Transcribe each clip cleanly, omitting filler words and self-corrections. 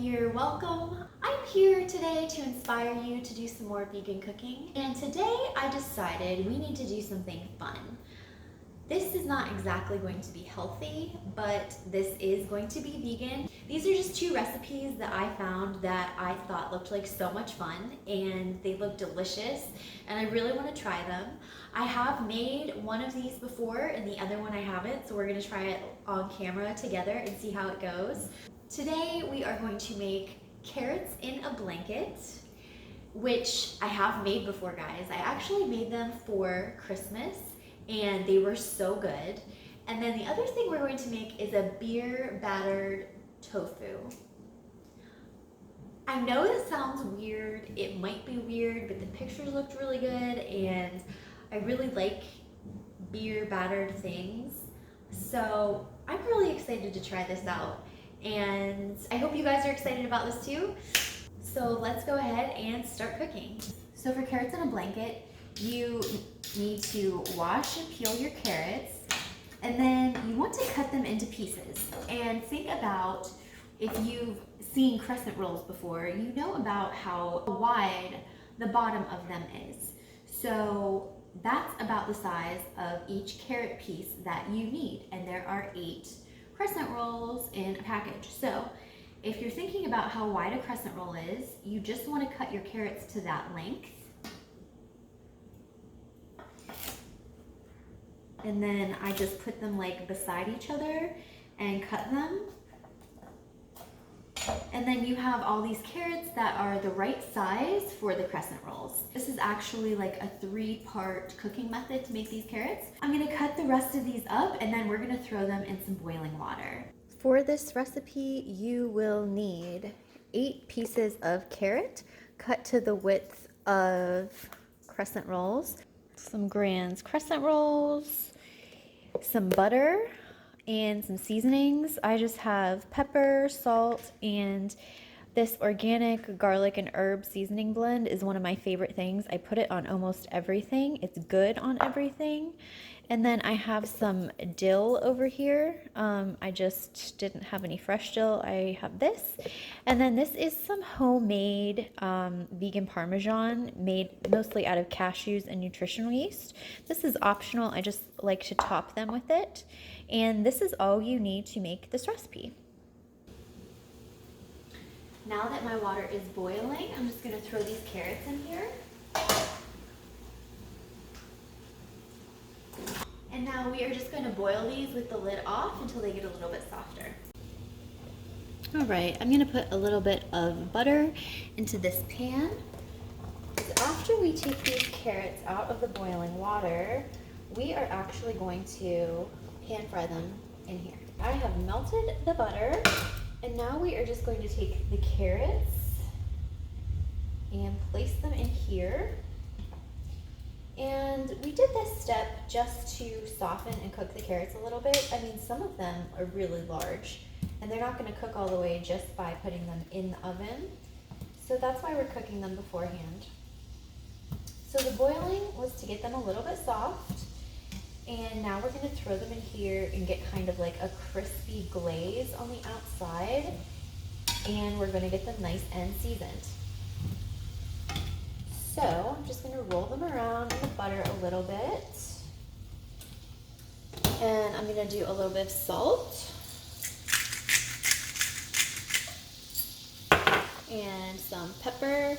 you're welcome. I'm here today to inspire you to do some more vegan cooking. And today I decided we need to do something fun. This is not exactly going to be healthy, but this is going to be vegan. These are just two recipes that I found that I thought looked like so much fun, and they look delicious, and I really want to try them. I have made one of these before and the other one I haven't, so we're going to try it on camera together and see how it goes. Today we are going to make carrots in a blanket, which I have made before, guys. I actually made them for Christmas and they were so good. And then the other thing we're going to make is a beer battered tofu. I know it sounds weird, it might be weird, but the pictures looked really good and I really like beer battered things. So I'm really excited to try this out. And I hope you guys are excited about this too. So let's go ahead and start cooking. So for carrots in a blanket, you need to wash and peel your carrots, and then you want to cut them into pieces. And think about, if you've seen crescent rolls before, you know about how wide the bottom of them is. So that's about the size of each carrot piece that you need, and there are 8 crescent rolls in a package. So if you're thinking about how wide a crescent roll is, you just want to cut your carrots to that length. And then I just put them like beside each other and cut them. And then you have all these carrots that are the right size for the crescent rolls. This is actually like a 3-part cooking method to make these carrots. I'm gonna cut the rest of these up and then we're gonna throw them in some boiling water. For this recipe, you will need 8 pieces of carrot cut to the width of crescent rolls, some Grand's crescent rolls, some butter, and some seasonings. I just have pepper, salt, and this organic garlic and herb seasoning blend is one of my favorite things. I put it on almost everything. It's good on everything. And then I have some dill over here. I just didn't have any fresh dill. I have this. And then this is some homemade vegan Parmesan made mostly out of cashews and nutritional yeast. This is optional. I just like to top them with it. And this is all you need to make this recipe. Now that my water is boiling, I'm just gonna throw these carrots in here. And now we are just going to boil these with the lid off until they get a little bit softer. All right, I'm going to put a little bit of butter into this pan. After we take these carrots out of the boiling water, we are actually going to pan fry them in here. I have melted the butter, and now we are just going to take the carrots and place them in here. And we did this step just to soften and cook the carrots a little bit. I mean, some of them are really large and they're not going to cook all the way just by putting them in the oven. So that's why we're cooking them beforehand. So the boiling was to get them a little bit soft. And now we're going to throw them in here and get kind of like a crispy glaze on the outside. And we're going to get them nice and seasoned. So I'm just going to roll them around in the butter a little bit. And I'm going to do a little bit of salt. And some pepper.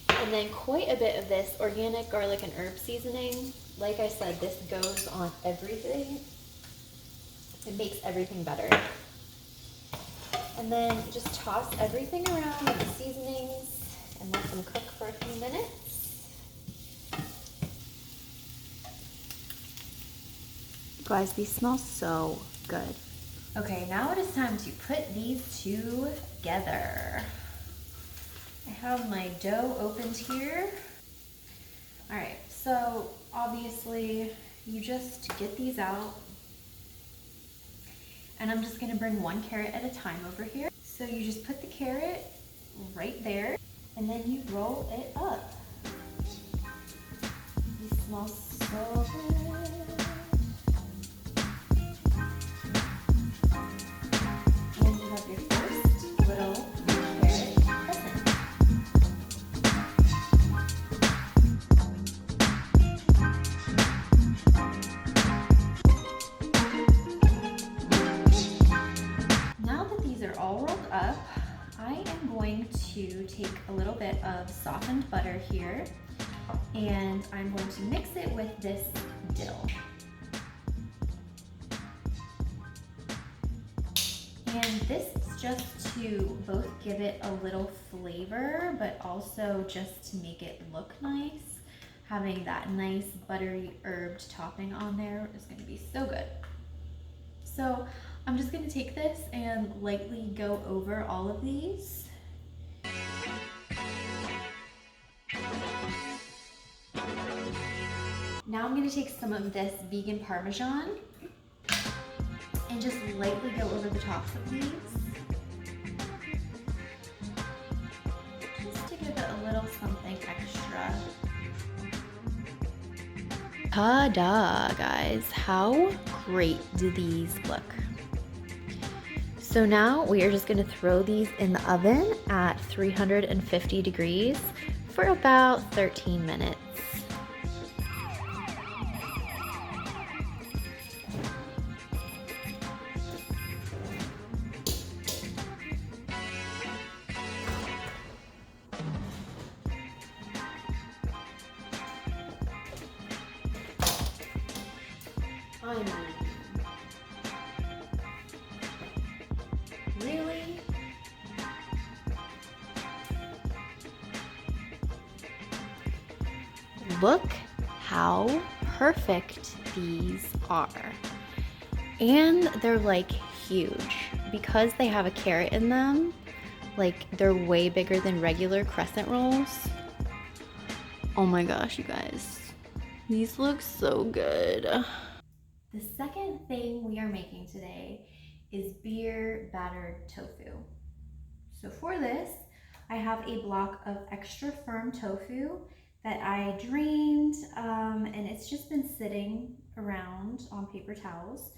And then quite a bit of this organic garlic and herb seasoning. Like I said, this goes on everything. It makes everything better. And then just toss everything around with the seasonings and let them cook for a few minutes. Guys, these smell so good. Okay, now it is time to put these together. I have my dough opened here. All right, so obviously you just get these out. And I'm just gonna bring 1 carrot at a time over here. So you just put the carrot right there and then you roll it up. These smell so good. up, I am going to take a little bit of softened butter here, and I'm going to mix it with this dill. And this is just to both give it a little flavor, but also just to make it look nice. Having that nice buttery herbed topping on there is going to be so good. So I'm just going to take this and lightly go over all of these. Now I'm going to take some of this vegan Parmesan and just lightly go over the tops of these. Just to give it a little something extra. Ta-da, guys. How great do these look? So now we are just going to throw these in the oven at 350 degrees for about 13 minutes. Really? Look how perfect these are. And they're like huge. Because they have a carrot in them, like they're way bigger than regular crescent rolls. Oh my gosh, you guys. These look so good. The second thing we are making today is beer battered tofu. So for this, I have a block of extra firm tofu that I drained, and it's just been sitting around on paper towels.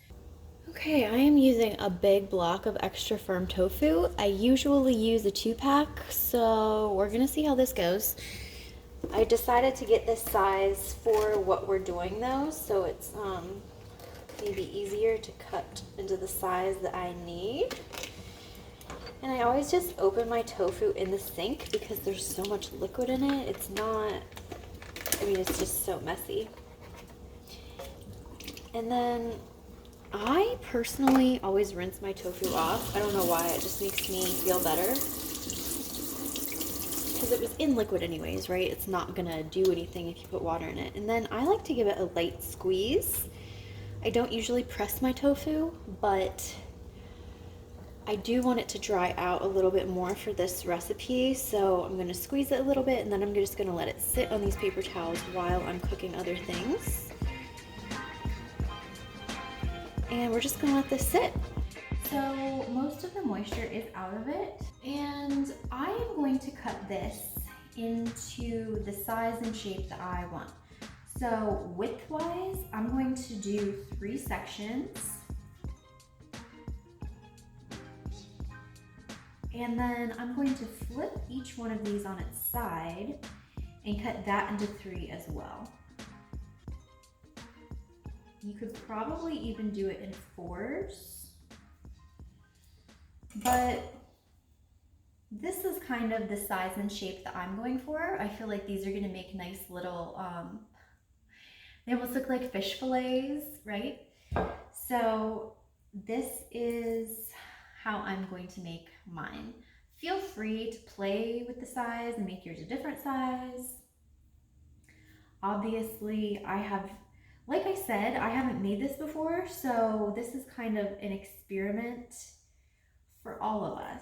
Okay, I am using a big block of extra firm tofu. I usually use a 2-pack, so we're gonna see how this goes. I decided to get this size for what we're doing though, so it's maybe easier to cut into the size that I need. And I always just open my tofu in the sink because there's so much liquid in it. It's not, I mean, it's just so messy. And then I personally always rinse my tofu off. I don't know why, it just makes me feel better. Because it was in liquid anyways, right? It's not gonna do anything if you put water in it. And then I like to give it a light squeeze. I don't usually press my tofu, but I do want it to dry out a little bit more for this recipe, so I'm going to squeeze it a little bit and then I'm just going to let it sit on these paper towels while I'm cooking other things. And we're just going to let this sit. So most of the moisture is out of it, and I am going to cut this into the size and shape that I want. So width-wise, I'm going to do 3 sections. And then I'm going to flip each one of these on its side and cut that into 3 as well. You could probably even do it in 4s, but this is kind of the size and shape that I'm going for. I feel like these are gonna make nice little, they almost look like fish fillets, right? So this is how I'm going to make mine. Feel free to play with the size and make yours a different size. Obviously, I have, like I said, I haven't made this before, so this is kind of an experiment for all of us.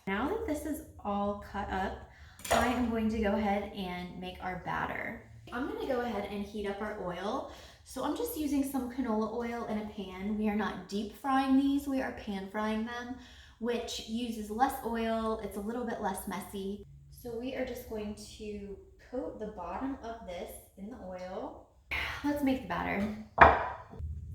Now that this is all cut up, I am going to go ahead and make our batter. I'm going to go ahead and heat up our oil. So I'm just using some canola oil in a pan. We are not deep frying these, we are pan frying them, which uses less oil, it's a little bit less messy. So we are just going to coat the bottom of this in the oil. Let's make the batter.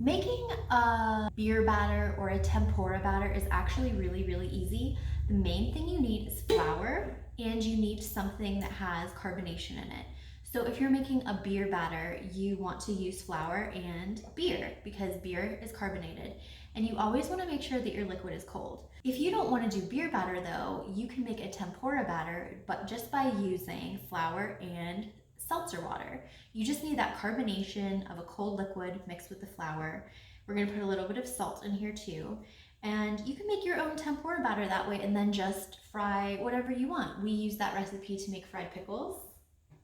Making a beer batter or a tempura batter is actually really, really easy. The main thing you need is flour, and you need something that has carbonation in it. So if you're making a beer batter, you want to use flour and beer because beer is carbonated. And you always want to make sure that your liquid is cold. If you don't want to do beer batter though, you can make a tempura batter, but just by using flour and seltzer water. You just need that carbonation of a cold liquid mixed with the flour. We're going to put a little bit of salt in here too. And you can make your own tempura batter that way and then just fry whatever you want. We use that recipe to make fried pickles.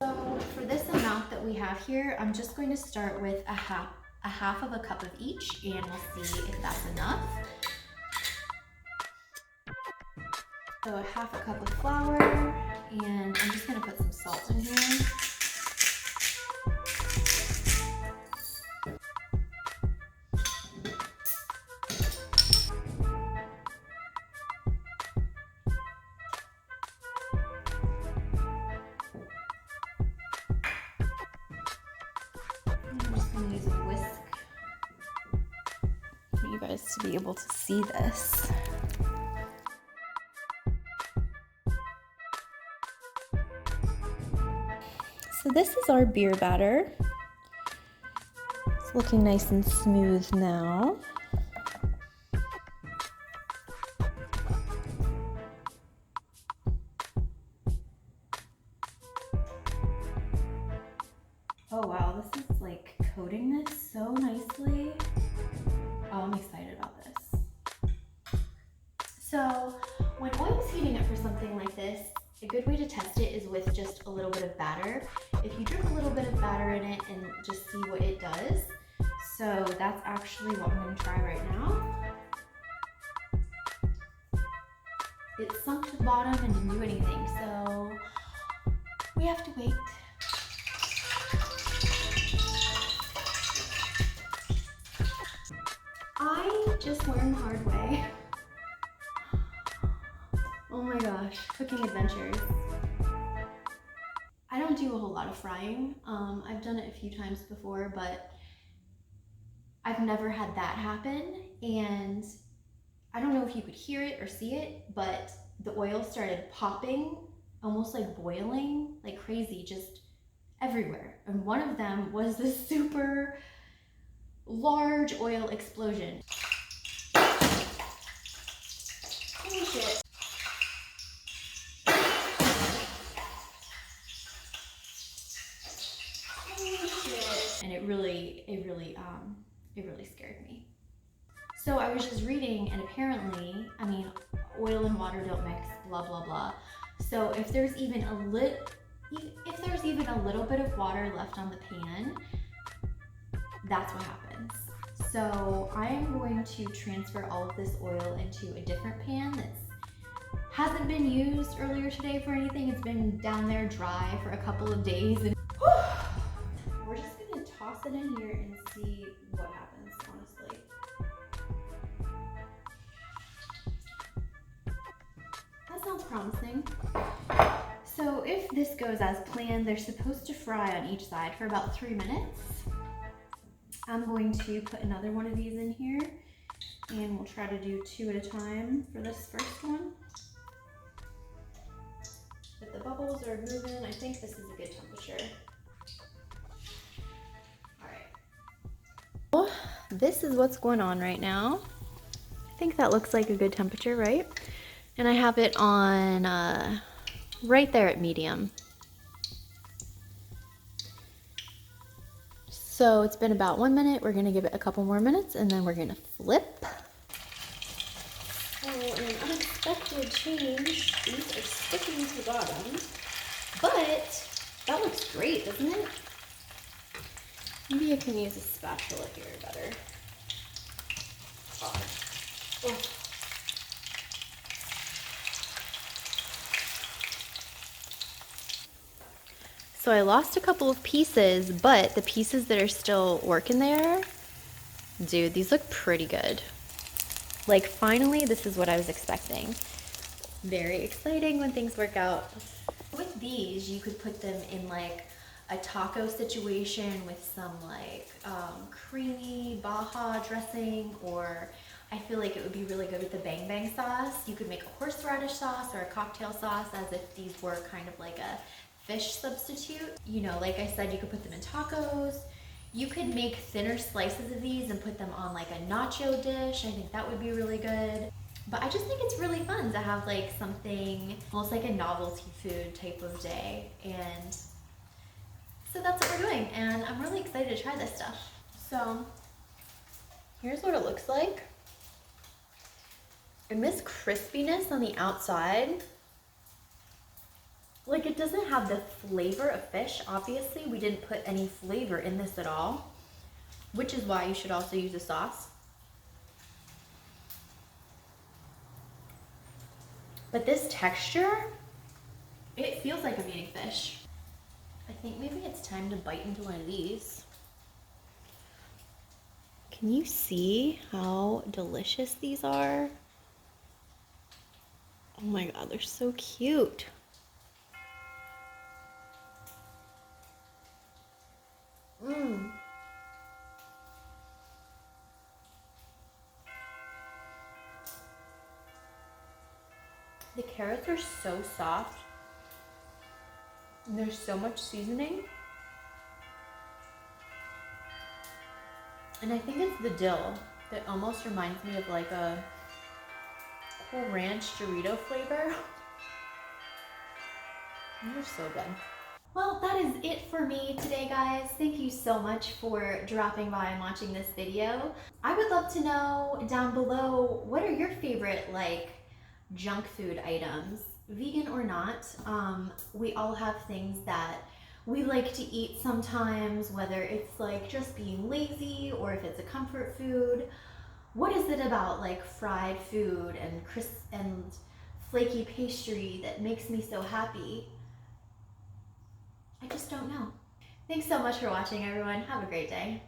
So for this amount that we have here, I'm just going to start with a half of a cup of each, and we'll see if that's enough. So a half a cup of flour, and I'm just going to put some salt in here. I'm just going to use a whisk for you guys to be able to see this. So this is our beer batter. It's looking nice and smooth now. Oh wow, this is like coating this so nicely. Oh, I'm excited about this. So when oil's heating up for something like this, a good way to test it is with just a little bit of batter. If you drip a little bit of batter in it and just see what it does. So that's actually what I'm going to try right now. It sunk to the bottom and didn't do anything, so we have to wait. I just learned the hard way. Oh my gosh, cooking adventures. I don't do a whole lot of frying. I've done it a few times before, but I've never had that happen. And I don't know if you could hear it or see it, but the oil started popping, almost like boiling, like crazy, just everywhere. And one of them was this super large oil explosion. Holy shit. And it really scared me. So I was just reading, and apparently, I mean, oil and water don't mix, blah blah blah. So if there's even a little bit of water left on the pan, that's what happens. So I am going to transfer all of this oil into a different pan that hasn't been used earlier today for anything. It's been down there dry for a couple of days. And we're just gonna toss it in here and see what happens, honestly. That sounds promising. So if this goes as planned, they're supposed to fry on each side for about 3 minutes. I'm going to put another one of these in here, and we'll try to do 2 at a time for this first one. If the bubbles are moving, I think this is a good temperature. All right. This is what's going on right now. I think that looks like a good temperature, right? And I have it on right there at medium. So it's been about 1 minute. We're gonna give it a couple more minutes and then we're gonna flip. So an unexpected change, these are sticking to the bottom, but that looks great, doesn't it? Maybe I can use a spatula here better. Oh. So I lost a couple of pieces, but the pieces that are still working there, dude, these look pretty good. Like finally, this is what I was expecting. Very exciting when things work out. With these, you could put them in like a taco situation with some like creamy Baja dressing, or I feel like it would be really good with the bang bang sauce. You could make a horseradish sauce or a cocktail sauce as if these were kind of like a fish substitute. You know, like I said, you could put them in tacos. You could make thinner slices of these and put them on like a nacho dish. I think that would be really good. But I just think it's really fun to have like something almost like a novelty food type of day. And so that's what we're doing. And I'm really excited to try this stuff. So here's what it looks like. And this crispiness on the outside, like it doesn't have the flavor of fish. Obviously, we didn't put any flavor in this at all, which is why you should also use a sauce. But this texture, it feels like I'm eating fish. I think maybe it's time to bite into one of these. Can you see how delicious these are? Oh my God, they're so cute. The carrots are so soft. And there's so much seasoning. And I think it's the dill that almost reminds me of like a Cool Ranch Dorito flavor. They're so good. Well, that is it for me today, guys. Thank you so much for dropping by and watching this video. I would love to know down below, what are your favorite like junk food items, vegan or not? We all have things that we like to eat sometimes, whether it's like just being lazy or if it's a comfort food. What is it about like fried food and crisp and flaky pastry that makes me so happy? I just don't know. Thanks so much for watching, everyone. Have a great day.